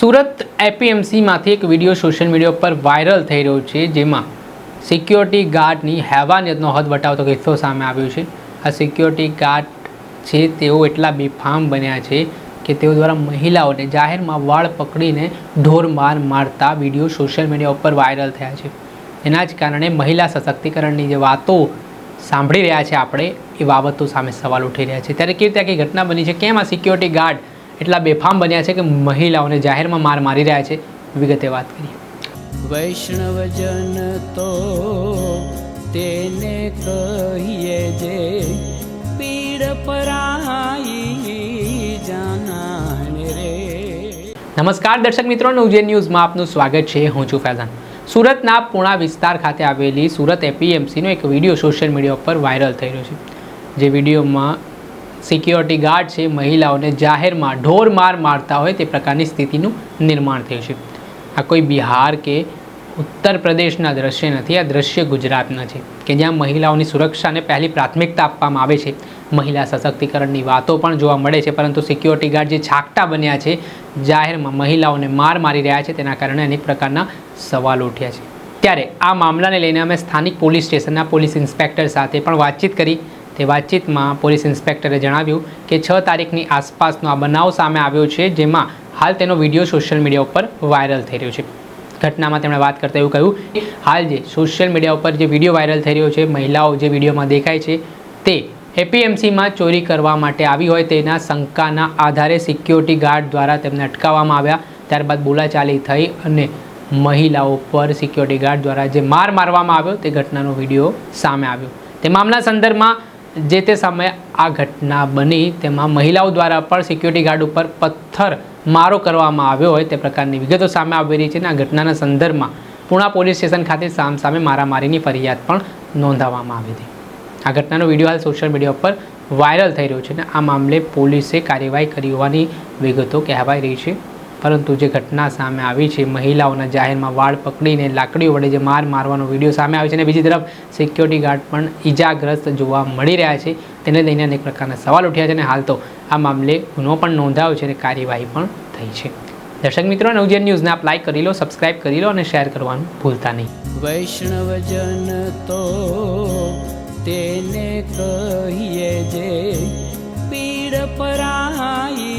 સુરત એપીએમસીમાંથી એક video social media પર viral થઈ રહ્યો છે, જેમાં સિક્યોરિટી ગાર્ડની હેવાનિયતનો હદ વટાવતો કિસ્સો સામે આવ્યો છે। આ સિક્યોરિટી ગાર્ડ છે તેઓ એટલા બેફામ બન્યા છે કે તેઓ દ્વારા મહિલાઓને જાહેરમાં વાળ પકડીને ઢોરમાર મારતા વિડીયો સોશિયલ મીડિયા ઉપર વાયરલ થયા છે। એના જ કારણે મહિલા સશક્તિકરણની જે વાતો સાંભળી રહ્યા છે આપણે, એ બાબતો સામે સવાલ ઉઠી રહ્યા છે। ત્યારે કેવી રીતે આખી ઘટના બની છે, કેમ આ સિક્યોરિટી ગાર્ડ એટલા બેફામ બન્યા છે કે મહિલાઓને જાહેરમાં માર મારી રહ્યા છે, વિગતે વાત કરીએ। વૈષ્ણવજન તો તેને કહીએ જે પીડ પરાઈ જાનાને રે। નમસ્કાર દર્શક મિત્રો, નવજીવન ન્યૂઝમાં આપનું સ્વાગત છે। હું છું ફૈઝાન। સુરતના પૂણા વિસ્તાર ખાતે આવેલી સુરત એપીએમસીનો એક વિડીયો સોશિયલ મીડિયા પર વાયરલ થઈ રહ્યો છે, જે વિડીયોમાં સિક્યોરિટી ગાર્ડ છે મહિલાઓને જાહેરમાં ઢોરમાર મારતા હોય તે પ્રકારની સ્થિતિનું નિર્માણ થયું છે। આ કોઈ બિહાર કે ઉત્તર પ્રદેશના દ્રશ્ય નથી, આ દ્રશ્ય ગુજરાતના છે કે જ્યાં મહિલાઓની સુરક્ષાને પહેલી પ્રાથમિકતા આપવામાં આવે છે। મહિલા સશક્તિકરણની વાતો પણ જોવા મળે છે, પરંતુ સિક્યોરિટી ગાર્ડ જે છાકટા બન્યા છે, જાહેરમાં મહિલાઓને માર મારી રહ્યા છે, તેના કારણે અનેક પ્રકારના સવાલ ઉઠ્યા છે। ત્યારે આ મામલાને લઈને અમે સ્થાનિક પોલીસ સ્ટેશનના પોલીસ ઇન્સ્પેક્ટર સાથે પણ વાતચીત કરી। તે વાતચીતમાં પોલીસ ઇન્સ્પેક્ટરે જણાવ્યું કે 6 તારીખની આસપાસનો આ બનાવ સામે આવ્યો છે, જેમાં હાલ તેનો વિડીયો સોશિયલ મીડિયા ઉપર વાયરલ થઈ રહ્યો છે। ઘટનામાં તેમણે વાત કરતા એવું કહ્યું કે હાલ જે સોશિયલ મીડિયા ઉપર જે વિડીયો વાયરલ થઈ રહ્યો છે, મહિલાઓ જે વિડીયોમાં દેખાય છે તે એપીએમસીમાં ચોરી કરવા માટે આવી હોય તેના શંકાના આધારે સિક્યોરિટી ગાર્ડ દ્વારા તેમને અટકાવવામાં આવ્યા। ત્યારબાદ બોલાચાલી થઈ અને મહિલાઓ પર સિક્યોરિટી ગાર્ડ દ્વારા જે માર મારવામાં આવ્યો તે ઘટનાનો વિડીયો સામે આવ્યો। તે મામલા સંદર્ભમાં જે તે સમયે આ ઘટના બની તેમાં મહિલાઓ દ્વારા પણ સિક્યોરિટી ગાર્ડ ઉપર પથ્થર મારો કરવામાં આવ્યો હોય તે પ્રકારની વિગતો સામે આવી રહી છે। અને આ ઘટનાના સંદર્ભમાં પૂણા પોલીસ સ્ટેશન ખાતે સામે મારામારીની ફરિયાદ પણ નોંધાવવામાં આવી હતી। આ ઘટનાનો વિડીયો હાલ સોશિયલ મીડિયા ઉપર વાયરલ થઈ રહ્યો છે અને આ મામલે પોલીસે કાર્યવાહી કરી હોવાની વિગતો કહેવાઈ રહી છે, પરંતુ જે ઘટના સામે આવી છે, મહિલાઓના જાહેરમાં વાળ પકડીને લાકડીઓ વડે જે મારવાનો વિડીયો સામે આવ્યો છે અને બીજી તરફ સિક્યોરિટી ગાર્ડ પણ ઈજાગ્રસ્ત જોવા મળી રહ્યા છે, તેને લઈને અનેક પ્રકારના સવાલ ઉઠ્યા છે અને હાલ તો આ મામલે ગુનો પણ નોંધાયો છે અને કાર્યવાહી પણ થઈ છે। દર્શક મિત્રો, નવજીવન ન્યૂઝને આપ લાઈક કરી લો, સબસ્ક્રાઇબ કરી લો અને શેર કરવાનું ભૂલતા નહીં। વૈષ્ણવજન તો તેને કહીએ જે પીડ પરાઈ